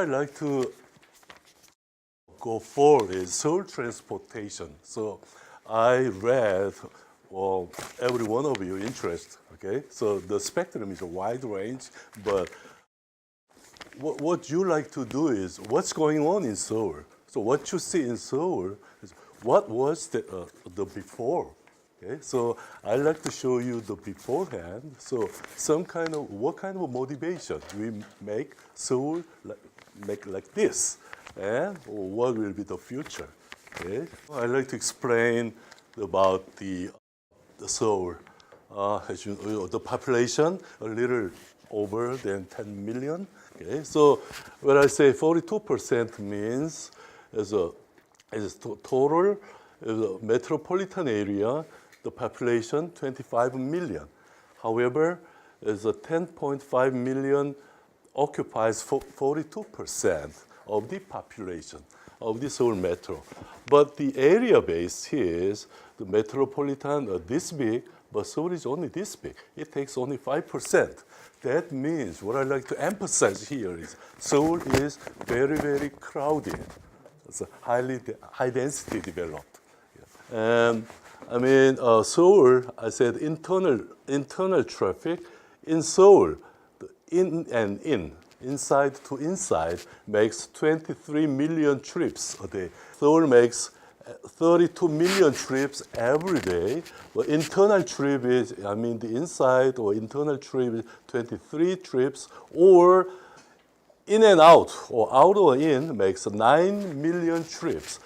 I like to go for is soil transportation. So I read every one of your interest, okay? So the spectrum is a wide range, but what you like to do is what's going on in Seoul. So what you see in Seoul is what was the before. Okay, so I like to show you the beforehand. So what kind of motivation we make Seoul like this, and what will be the future. Okay, I like to explain about the Seoul. As you know, the population a little over than 10 million. Okay, so when I say 42% means as total metropolitan area, the population 25 million. However, as 10.5 million occupies 42% of the population of the Seoul metro. But the area base here is the metropolitan this big, but Seoul is only this big. It takes only 5%. That means what I like to emphasize here is Seoul is very, very crowded. It's a high density developed. And I mean, Seoul, I said internal traffic in Seoul, inside to inside makes 23 million trips a day. Seoul makes 32 million trips every day. Well, internal trip is, I mean, the inside or internal trip is 23 trips, or in and out, or out or in makes 9 million trips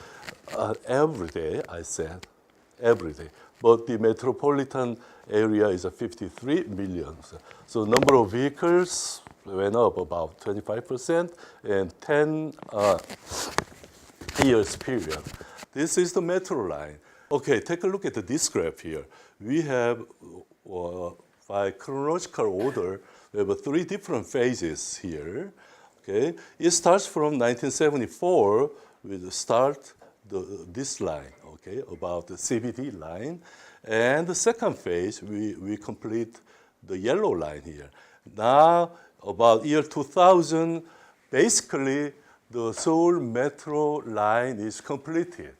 every day, I said, every day. But the metropolitan area is 53 million. So number of vehicles went up about 25% in 10 years period. This is the metro line. Okay, take a look at this graph here. We have, by chronological order, we have 3 different phases here. Okay, it starts from 1974 with this line, okay, about the CBD line. And the second phase, we complete the yellow line here. Now, about year 2000, basically, the Seoul metro line is completed.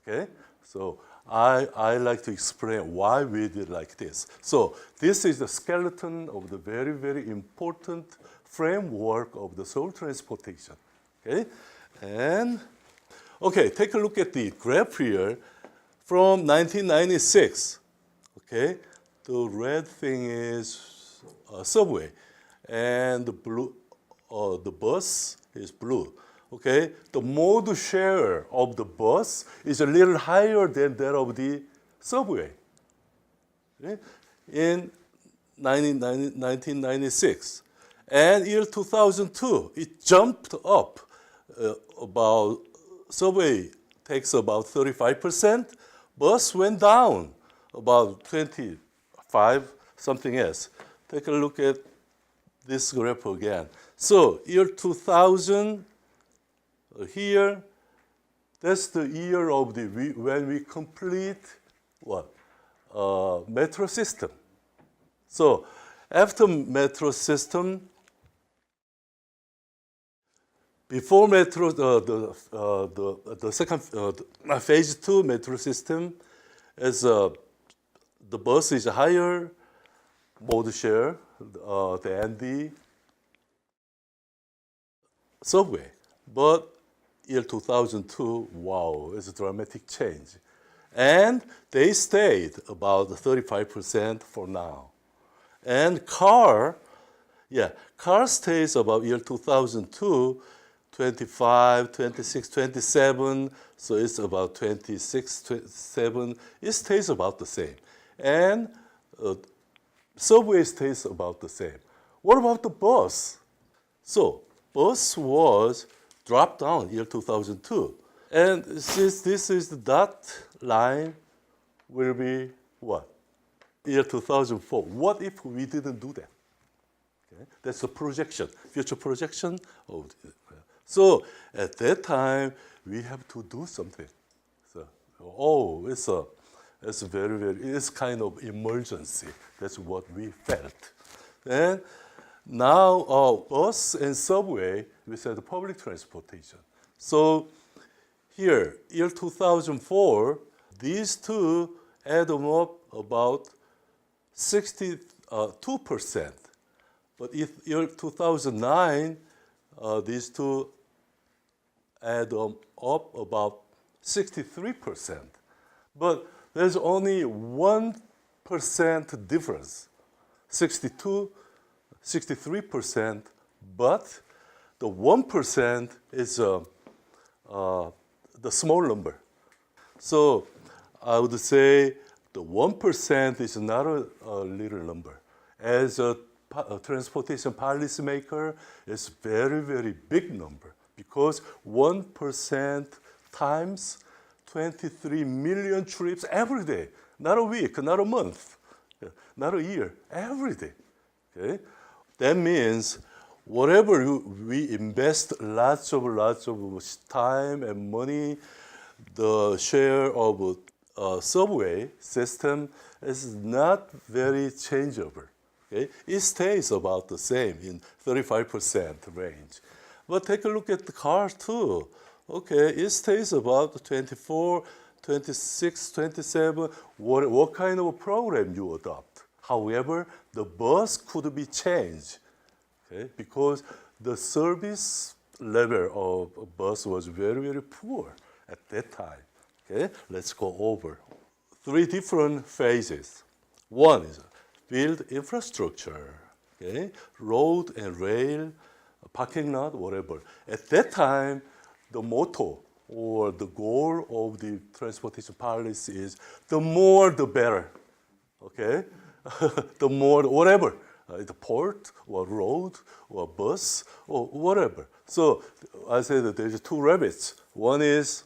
Okay, so I like to explain why we did like this. So this is the skeleton of the very, very important framework of the Seoul transportation. Okay, and okay, take a look at the graph here from 1996. Okay, the red thing is subway, and the blue, the bus is blue. Okay, the mode share of the bus is a little higher than that of the subway. Okay? In 1996. And year 2002, it jumped up about, subway takes about 35%, bus went down about 25, something else. Take a look at this graph again. So year 2000, here, that's the year of when we complete what? Metro system. So after metro system, before metro, the second phase 2 metro system, as the bus is higher mode share than the subway, but year 2002, wow, it's a dramatic change. And they stayed about 35% for now. And car stays about year 2002, 25, 26, 27, so it's about 26, 27. It stays about the same. And subway stays about the same. What about the bus? So bus was dropped down year 2002. And since this is the dot line, will be what? Year 2004. What if we didn't do that? Okay? That's a projection, future projection. So at that time, we have to do something. So, it's very, very, it's kind of emergency. That's what we felt. And Now, bus and subway, we said public transportation. So here, year 2004, these two add up about 62%. But if year 2009, these two add up about 63%. But there's only 1% difference, 63%, but the 1% is the small number. So I would say the 1% is not a little number. As a transportation policymaker, it's very, very big number because 1% times 23 million trips every day, not a week, not a month, not a year, every day. Okay? That means whatever we invest lots of time and money, the share of subway system is not very changeable. Okay? It stays about the same in 35% range. But take a look at the car too. Okay, it stays about 24, 26, 27, what kind of a program you adopt. However, the bus could be changed, okay, because the service level of a bus was very, very poor at that time. Okay, let's go over 3 different phases. One is build infrastructure, okay, road and rail, parking lot, whatever. At that time, the motto or the goal of the transportation policy is the more the better, okay? The more, whatever, the port or road or bus or whatever. So I said that there's 2 rabbits. One is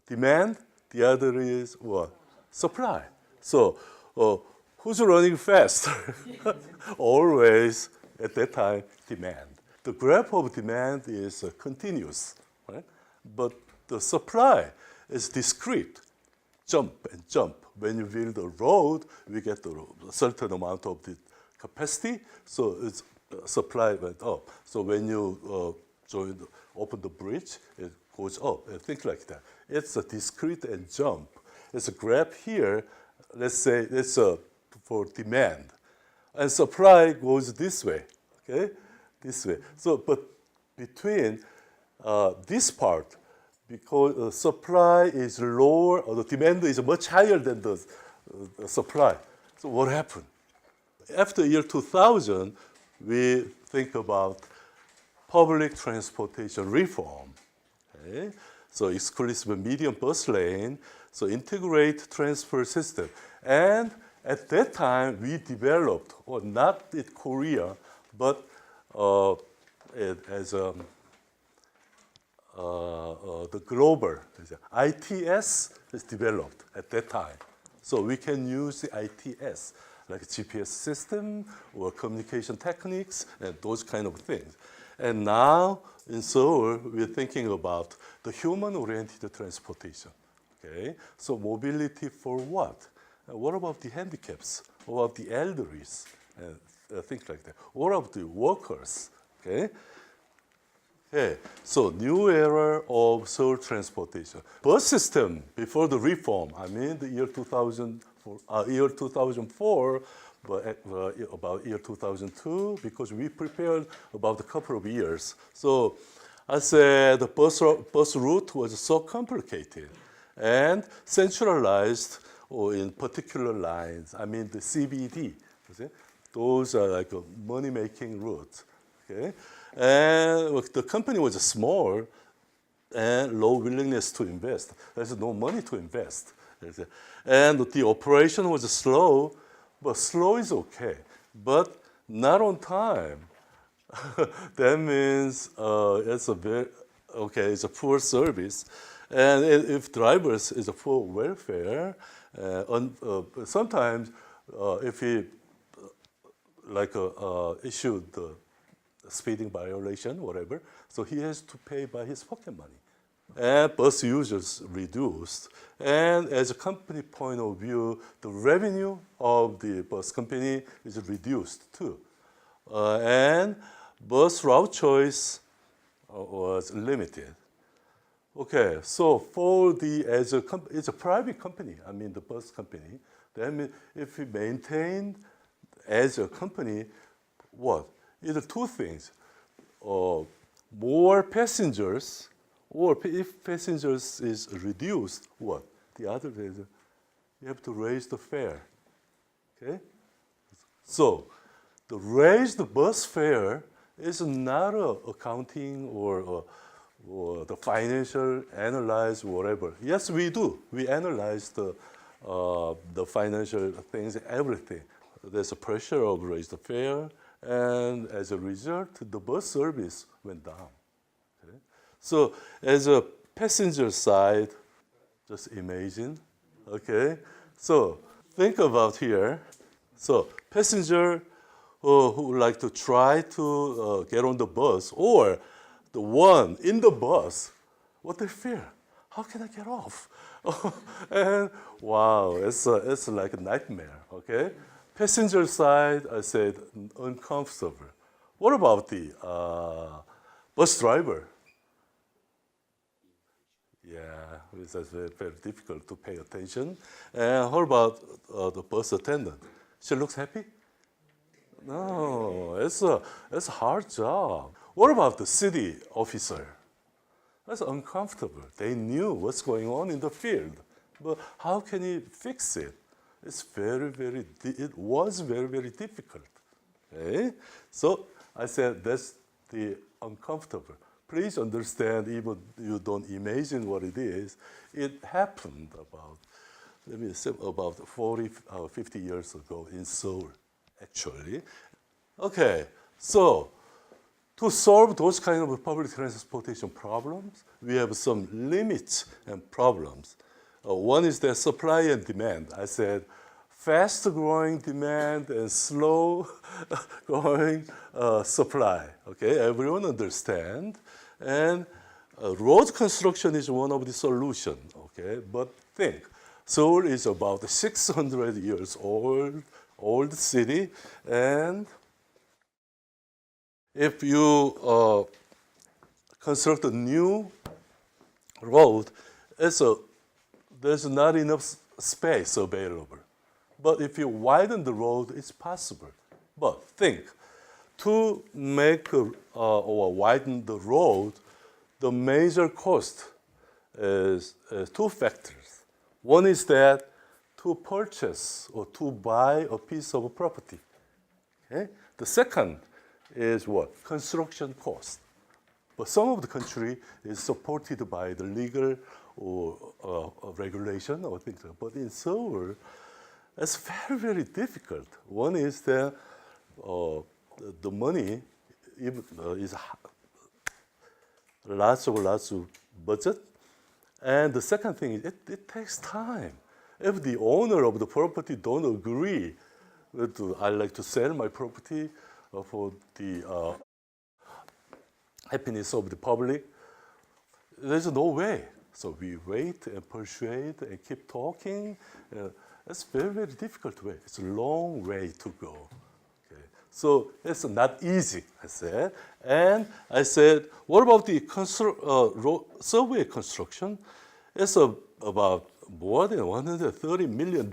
demand, the other is what? Supply. So who's running faster? Always, at that time, demand. The graph of demand is continuous, right? But the supply is discrete, jump and jump. When you build a road, we get a certain amount of the capacity, so its supply went up. So when you open the bridge, it goes up, and things like that. It's a discrete and jump. It's a graph here, let's say it's for demand. And supply goes this way, okay? This way. So, but between this part, because the supply is lower, or the demand is much higher than the supply. So what happened? After year 2000, we think about public transportation reform. Okay? So exclusive medium bus lane, so integrate transfer system. And at that time, we developed, or not in Korea, but as the global ITS is developed at that time. So we can use the ITS, like GPS system or communication techniques and those kind of things. And now in Seoul, we're thinking about the human-oriented transportation. Okay, so mobility for what? What about the handicaps? What about the elderlies? Things like that. What about the workers? Okay. Okay. So new era of Seoul transportation. Bus system before the reform. I mean the year 2004, but about year 2002, because we prepared about a couple of years. So I said the bus route was so complicated and centralized in particular lines. I mean the CBD. Those are like a money-making routes. Okay? And the company was small and low willingness to invest. There's no money to invest. And the operation was slow, but slow is okay, but not on time. That means it's a very, okay, it's a poor service. And if drivers is a poor welfare, sometimes if he issued the speeding violation, whatever, so he has to pay by his pocket money. And bus users reduced. And as a company point of view, the revenue of the bus company is reduced too. and bus route choice was limited. Okay, so for it's a private company, I mean the bus company. That means if we maintain as a company, what? Either two things, more passengers, or if passengers is reduced, what? The other is you have to raise the fare, okay? So the raised bus fare is not a accounting or the financial analyze whatever. Yes, we do. We analyze the financial things, everything. There's a pressure of raise the fare, and as a result, the bus service went down. Okay? So as a passenger side, just imagine, okay? So think about here. So passenger who would like to try to get on the bus, or the one in the bus, what they fear? How can I get off? And wow, it's like a nightmare, okay? Passenger side, I said, uncomfortable. What about the bus driver? Yeah, it's very, very difficult to pay attention. And how about the bus attendant? She looks happy? No, it's a hard job. What about the city officer? That's uncomfortable. They knew what's going on in the field, but how can he fix it? It was very, very difficult. Okay? So I said that's the uncomfortable. Please understand, even you don't imagine what it is. It happened about 40, 50 years ago in Seoul, actually. Okay, so to solve those kind of public transportation problems, we have some limits and problems. One is the supply and demand. I said fast-growing demand and slow-growing supply. Okay, everyone understand. And road construction is one of the solutions. Okay, but think, Seoul is about 600 years old city, and if you construct a new road, there's not enough space available. But if you widen the road, it's possible. But think, to make or widen the road, the major cost is two factors. One is that to purchase or to buy a piece of property. Okay? The second is what? Construction cost. But some of the country is supported by the legal or regulation or things like that. But in Seoul, it's very, very difficult. One is that the money is lots of budget. And the second thing is it takes time. If the owner of the property don't agree I like to sell my property for the happiness of the public, there's no way. So we wait and persuade and keep talking. It's very, very difficult way. It's a long way to go. Okay. So it's not easy, I said. And I said, what about the subway construction? It's about more than $130 million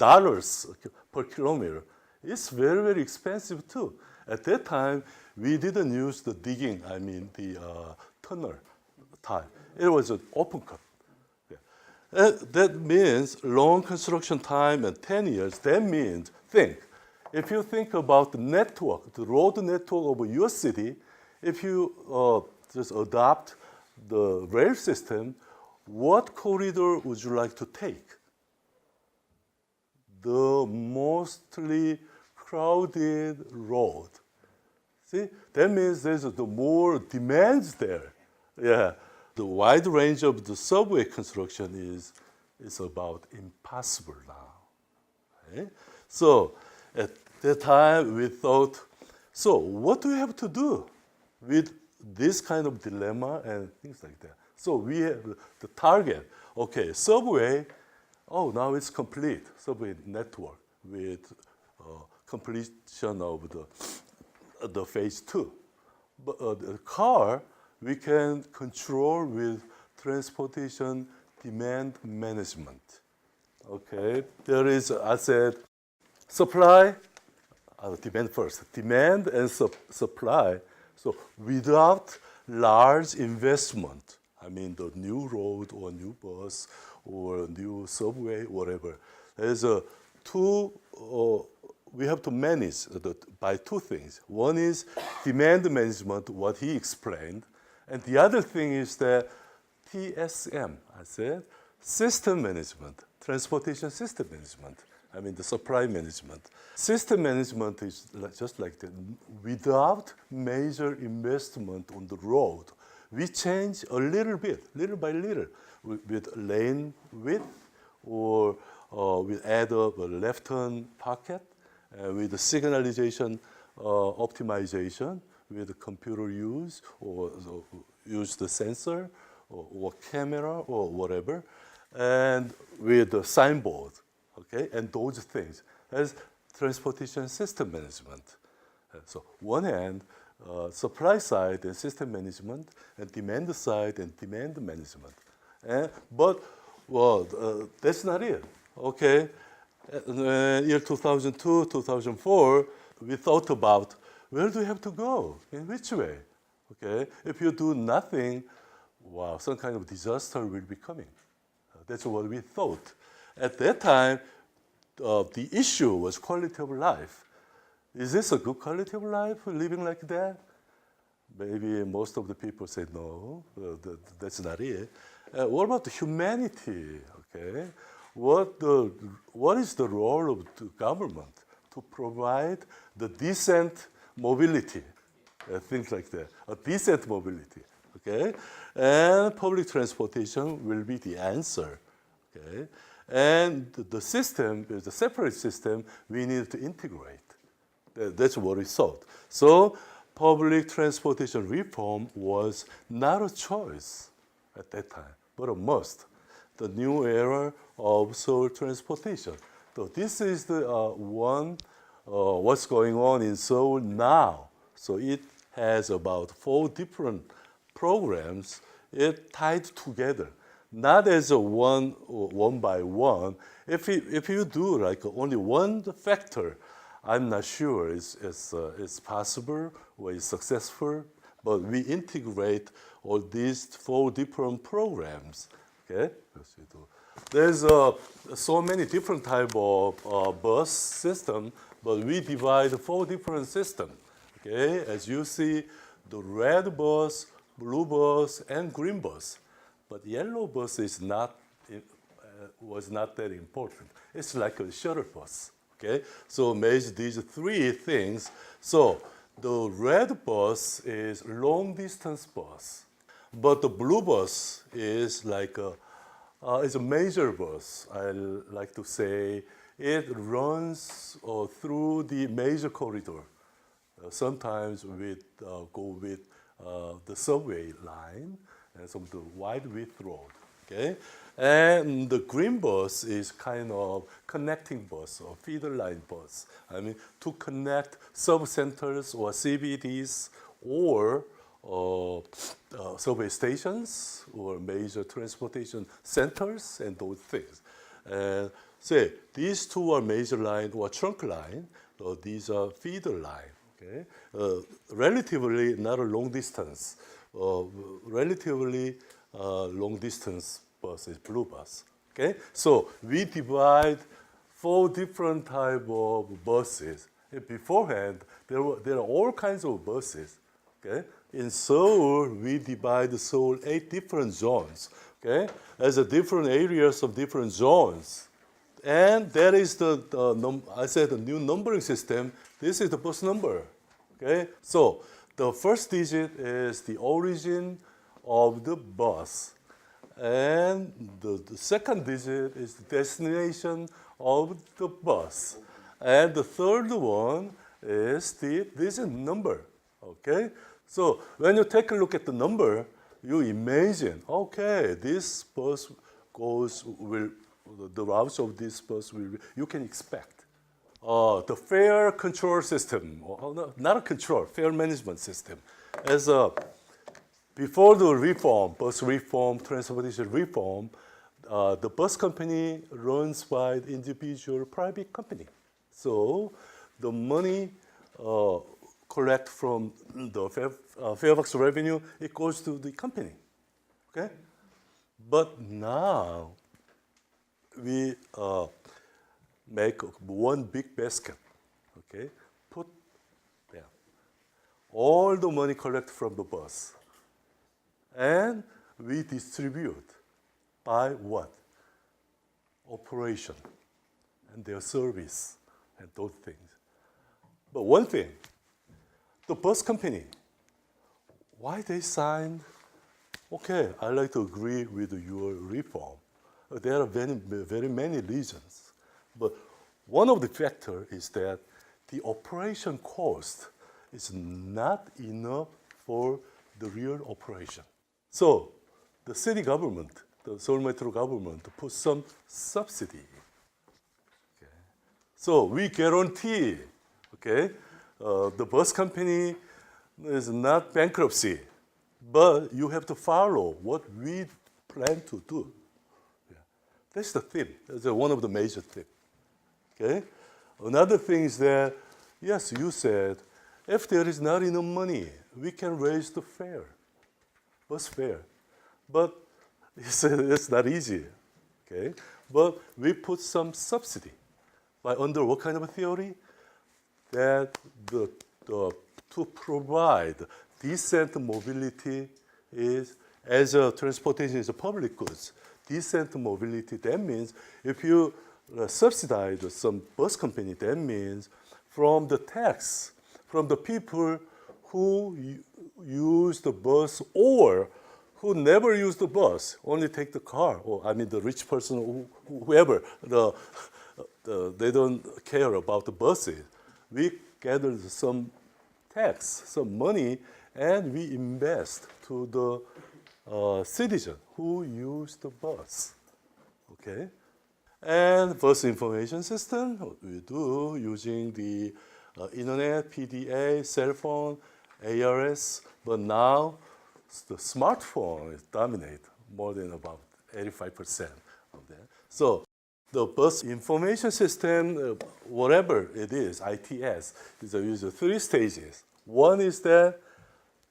per kilometer. It's very, very expensive too. At that time, we didn't use the digging, the tunnel type. It was an open cut. Yeah. That means long construction time and 10 years. That means, if you think about the network, the road network of your city, if you just adopt the rail system, what corridor would you like to take? The mostly crowded road. See, that means there's the more demands there. Yeah, the wide range of the subway construction is about impossible now. Okay? So at that time we thought, so what do we have to do with this kind of dilemma and things like that? So we have the target. Okay, subway. Oh, now it's complete. Subway network with completion of the phase 2. But the car, we can control with transportation demand management. Okay, there is, I said, supply, demand first, demand and supply. So without large investment, I mean the new road or new bus or new subway, whatever, there's we have to manage by two things. One is demand management, what he explained, and the other thing is that TSM, I said, system management, transportation system management. I mean the supply management. System management is just like that. Without major investment on the road, we change a little bit, little by little, with lane width, or we add up a left-hand pocket, with the signalization optimization, with the computer use, or use the sensor, or camera, or whatever, and with the signboard, okay, and those things as transportation system management. So one hand, supply side and system management, and demand side and demand management. But that's not it. Okay, in year 2002, 2004, we thought about where do we have to go, in which way. Okay, if you do nothing, wow, some kind of disaster will be coming. That's what we thought. At that time, the issue was quality of life. Is this a good quality of life, living like that? Maybe most of the people say no, that's not it. What about the humanity? Okay, what is the role of the government to provide the decent mobility, things like that, a decent mobility? Okay, and public transportation will be the answer. Okay, and the system is a separate system we need to integrate. That's what we thought. So public transportation reform was not a choice at that time, but a must. The new era of Seoul transportation. So this is the what's going on in Seoul now. So it has about 4 different programs. It tied together, not as a one by one. If you do like only one factor, I'm not sure it's possible or it's successful, but we integrate all these 4 different programs. Okay, there's so many different type of bus system, but we divide 4 different systems. Okay, as you see, the red bus, blue bus, and green bus, but yellow bus is was not that important. It's like a shuttle bus. Okay, so measure these 3 things. So the red bus is long distance bus, but the blue bus is like it's a major bus. I like to say it runs through the major corridor. Sometimes we go with the subway line and some of the wide width road. Okay, and the green bus is kind of connecting bus or feeder line bus. I mean, to connect sub-centers or CBDs or subway stations or major transportation centers and those things. Say these 2 are major line or trunk line. These are feeder line. Okay, relatively not a long distance. Relatively long distance bus is blue bus. Okay, so we divide 4 different type of buses. And beforehand, there are all kinds of buses. Okay, in Seoul we divide Seoul 8 different zones. Okay, as a different areas of different zones, and that is I said the new numbering system. This is the bus number. Okay, so the first digit is the origin of the bus, and the second digit is the destination of the bus, and the third one is the digit number. Okay, so when you take a look at the number, you imagine, okay, this bus the routes of this bus you can expect the fare control system, not a control, fare management system. As before the reform, bus reform, transportation reform, the bus company runs by the individual private company. So the money collect from the fare box revenue, it goes to the company. Okay? But now we make one big basket. Okay? Put there all the money collected from the bus. And we distribute by what? Operation and their service and those things. But one thing, the bus company, why they signed, okay, I like to agree with your reform. There are very many reasons. But one of the factors is that the operation cost is not enough for the real operation. So the city government, the Seoul Metro government, put some subsidy. Okay. So we guarantee, okay, the bus company is not bankruptcy, but you have to follow what we plan to do. Yeah. That's the theme. That's one of the major themes. Okay. Another thing is that, yes, you said, if there is not enough money, we can raise the fare. Bus fare, but it's not easy, okay? But we put some subsidy. By under what kind of a theory? That to provide decent mobility is, as a transportation is a public goods, decent mobility, that means if you subsidize some bus company, that means from the tax, from the people who use the bus or who never use the bus, only take the car, or I mean the rich person, whoever, they don't care about the buses. We gather some tax, some money, and we invest to the citizen who use the bus, okay? And bus information system, we do using the internet, PDA, cell phone, ARS, but now the smartphone is dominate more than about 85% of that. So the bus information system, whatever it is, ITS, is used 3 stages. One is the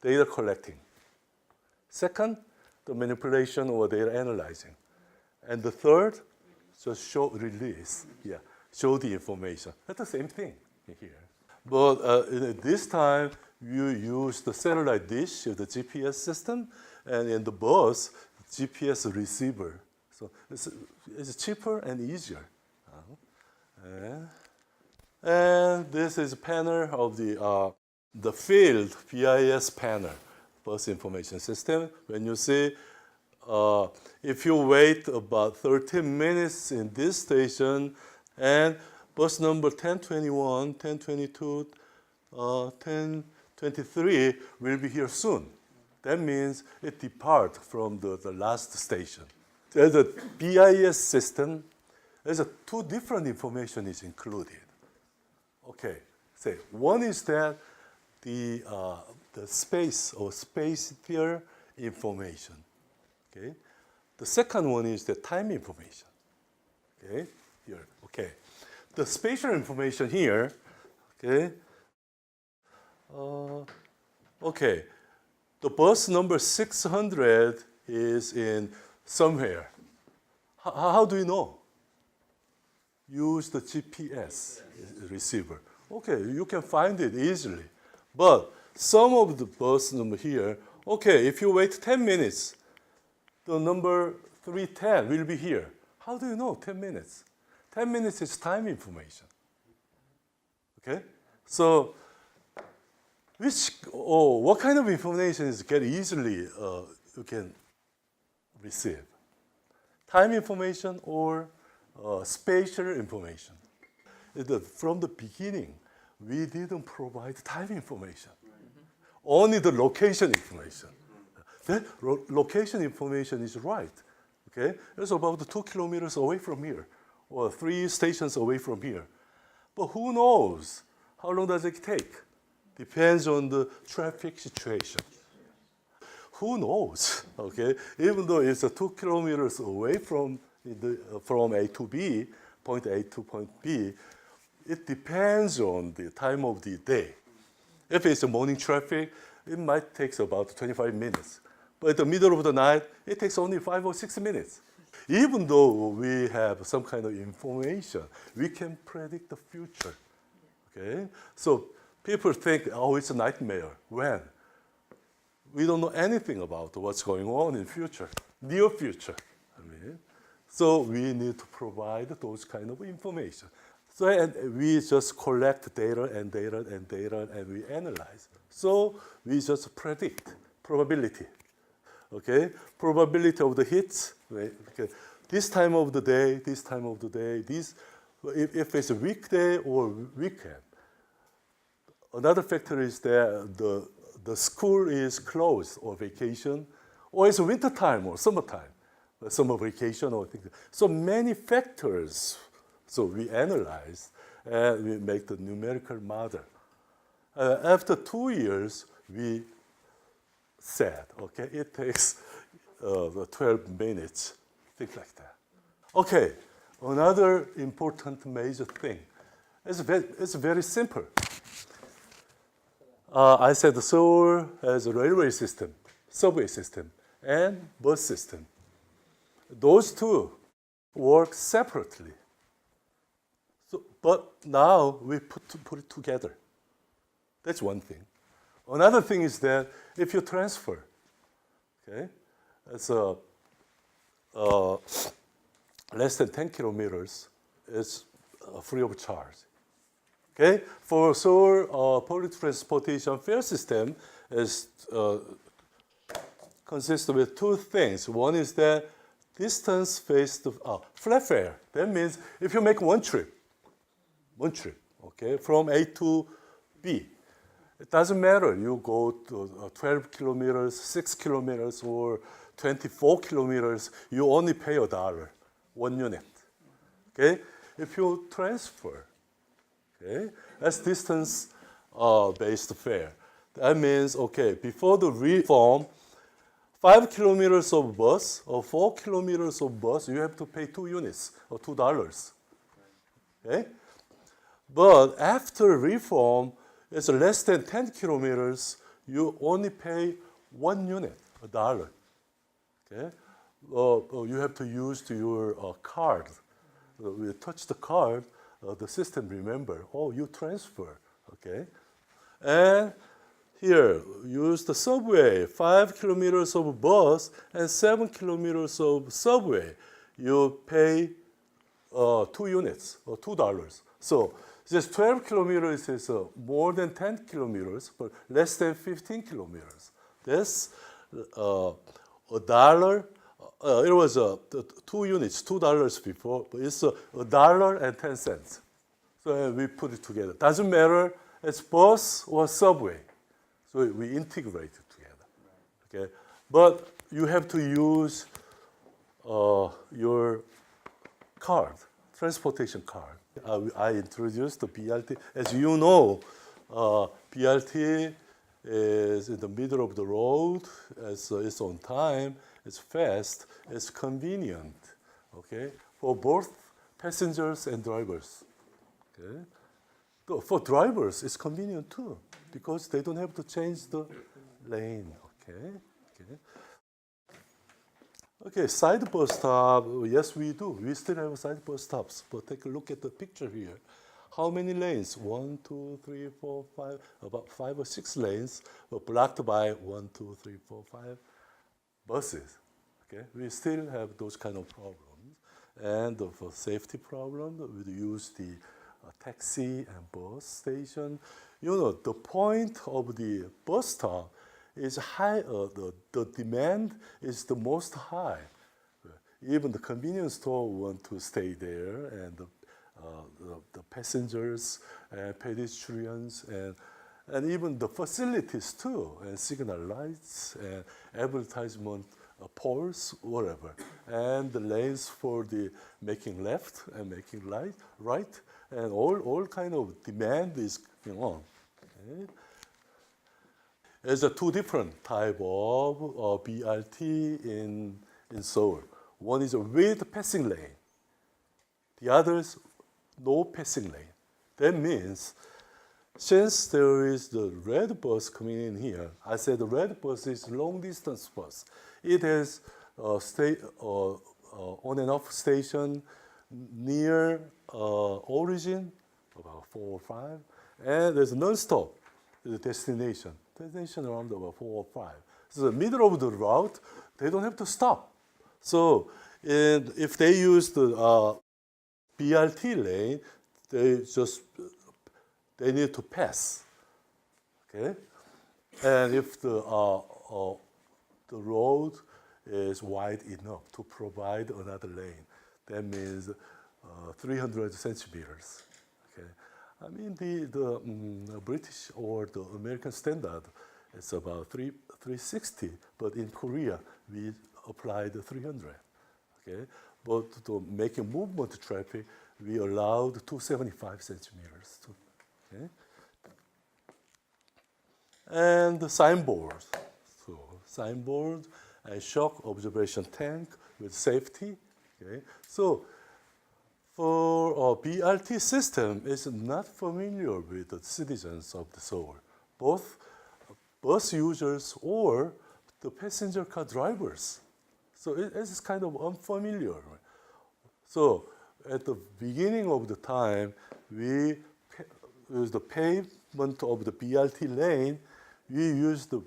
data collecting. Second, the manipulation or data analyzing. And the third, just show release, show the information. That's the same thing here. But this time, you use the satellite dish, the GPS system, and in the bus, GPS receiver. So it's cheaper and easier. And this is a panel of the field BIS panel, bus information system. When you see, if you wait about 13 minutes in this station, and bus number 1021, 1022, 1023 will be here soon. That means it departs from the last station. There's a BIS system. There's 2 different information is included. Okay, say one is that the space or spatial information. Okay, the second one is the time information. Okay, here. Okay, the spatial information here. Okay. Okay, the bus number 600 is in somewhere. How do you know? Use the GPS receiver. Okay, you can find it easily. But some of the bus number here, okay, if you wait 10 minutes, the number 310 will be here. How do you know 10 minutes? 10 minutes is time information. Okay, so what kind of information is get easily you can receive? Time information or spatial information? From the beginning, we didn't provide time information, only the location information. That location information is right. Okay, it's about 2 kilometers away from here, or 3 stations away from here. But who knows? How long does it take? Depends on the traffic situation. Who knows? Okay, even though it's 2 kilometers away from A to B, point A to point B, it depends on the time of the day. If it's morning traffic, it might take about 25 minutes. But in the middle of the night, it takes only 5 or 6 minutes. Even though we have some kind of information, we can predict the future. Okay? So people think, oh, it's a nightmare. When? We don't know anything about what's going on in future, near future. So we need to provide those kind of information. So and we just collect data and data and data and we analyze. So we just predict probability. Okay, probability of the hits. Right? Okay. This time of the day, this time of the day, this if it's a weekday or weekend. Another factor is that the school is closed or vacation, or it's winter time or summertime, summer vacation or things. So many factors. So we analyze and we make the numerical model. After 2 years, we said, okay, it takes 12 minutes, things like that. Okay, another important major thing. It's very simple. I said Seoul has a railway system, subway system, and bus system. Those two work separately. So, but now we put it together. That's one thing. Another thing is that if you transfer, okay, it's less than 10 kilometers, it's free of charge. Okay, for Seoul public transportation fare system is consists of 2 things. One is that distance-based flat fare. That means if you make one trip, okay, from A to B, it doesn't matter. You go to 12 kilometers, 6 kilometers, or 24 kilometers. You only pay $1, 1 unit. Okay, if you transfer. Okay, that's distance-based fare. That means, okay, before the reform, 5 kilometers of bus or 4 kilometers of bus, you have to pay 2 units or $2. Okay, but after reform, it's less than 10 kilometers, you only pay 1 unit, $1. Okay, you have to use your card. You touch the card. The system remember, oh, you transfer, okay? And here, use the subway, 5 kilometers of bus and 7 kilometers of subway. You pay 2 units or $2. So this 12 kilometers is more than 10 kilometers, but less than 15 kilometers. That's $1. It was 2 units, $2 before, but it's $1.10. So we put it together. Doesn't matter, it's bus or subway. So we integrate it together. Okay, but you have to use your card, transportation card. I introduced the BRT. As you know, BRT is in the middle of the road. It's on time. It's fast, it's convenient, okay, for both passengers and drivers. Okay, so for drivers, it's convenient too because they don't have to change the lane. Okay, side bus stop. Yes, we do. We still have side bus stops, but take a look at the picture here. How many lanes? 1, 2, 3, 4, 5. About 5 or 6 lanes were blocked by 1, 2, 3, 4, 5. Buses, okay? We still have those kind of problems. And for safety problem, we use the taxi and bus station. You know, the point of the bus stop is high, the demand is the most high. Even the convenience store want to stay there, and the passengers and pedestrians and even the facilities too, and signal lights and advertisement poles, whatever, and the lanes for the making left and making right, and all kind of demand is going on. Okay. There's a two different type of BRT in Seoul. One is with passing lane. The other is no passing lane. That means since there is the red bus coming in here, I said the red bus is long distance bus. It has on and off station near origin, about 4 or 5, and there's non-stop, the destination around about 4 or 5. So the middle of the route, they don't have to stop. So if they use the BRT lane, they need to pass, okay? And if the road is wide enough to provide another lane, that means 300 centimeters, okay? I mean, the British or the American standard is about 360, but in Korea, we applied 300, okay? But to making movement traffic, we allowed 275 centimeters. Okay. And the signboard. So signboard and shock observation tank with safety. Okay. So for a BRT system is not familiar with the citizens of the Seoul, both bus users or the passenger car drivers. So it's kind of unfamiliar. So at the beginning of the time, we use the pavement of the BRT lane, we use the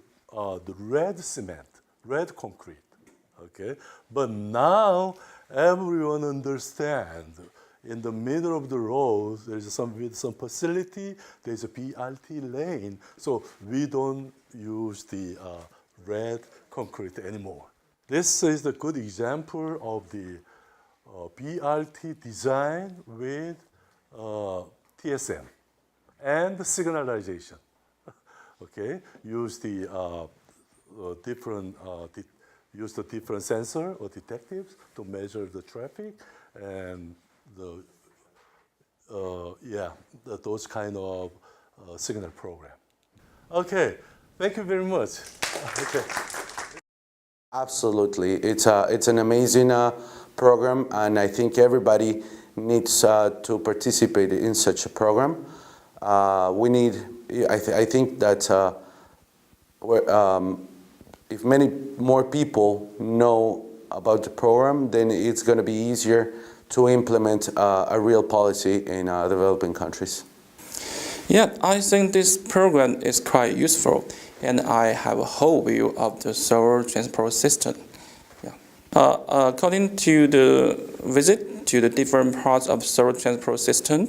red cement, red concrete, okay? But now everyone understands in the middle of the road, there's some facility, there's a BRT lane, so we don't use the red concrete anymore. This is a good example of the BRT design with TSM and signalization. Okay, use the different sensor or detectives to measure the traffic and those kind of signal program. Okay, thank you very much. Okay. Absolutely, it's an amazing program, and I think everybody needs to participate in such a program. We need. I think that if many more people know about the program, then it's going to be easier to implement a real policy in developing countries. Yeah, I think this program is quite useful, and I have a whole view of the Seoul transport system. Yeah. According to the visit to the different parts of Seoul transport system,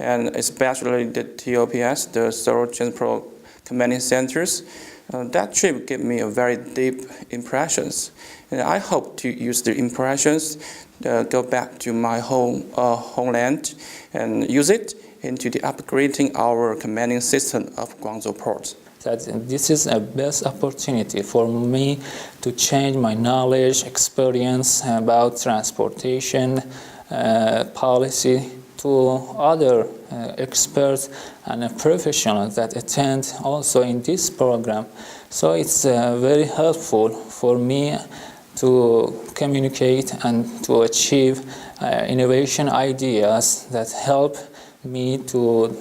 and especially the TOPS, the Seoul Transport Commanding Centers, that trip gave me a very deep impressions. And I hope to use the impressions, go back to my homeland, and use it into the upgrading our commanding system of Guangzhou Port. That this is a best opportunity for me to change my knowledge, experience about transportation policy to other experts and professionals that attend also in this program. So it's very helpful for me to communicate and to achieve innovation ideas that help me to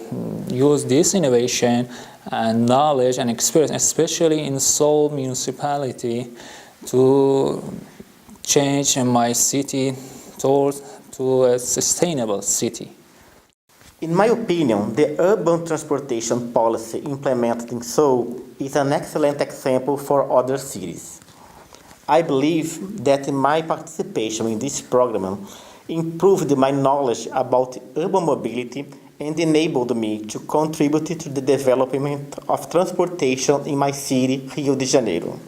use this innovation and knowledge and experience, especially in Seoul municipality, to change my city to a sustainable city. In my opinion, the urban transportation policy implemented in Seoul is an excellent example for other cities. I believe that my participation in this program improved my knowledge about urban mobility and enabled me to contribute to the development of transportation in my city, Rio de Janeiro.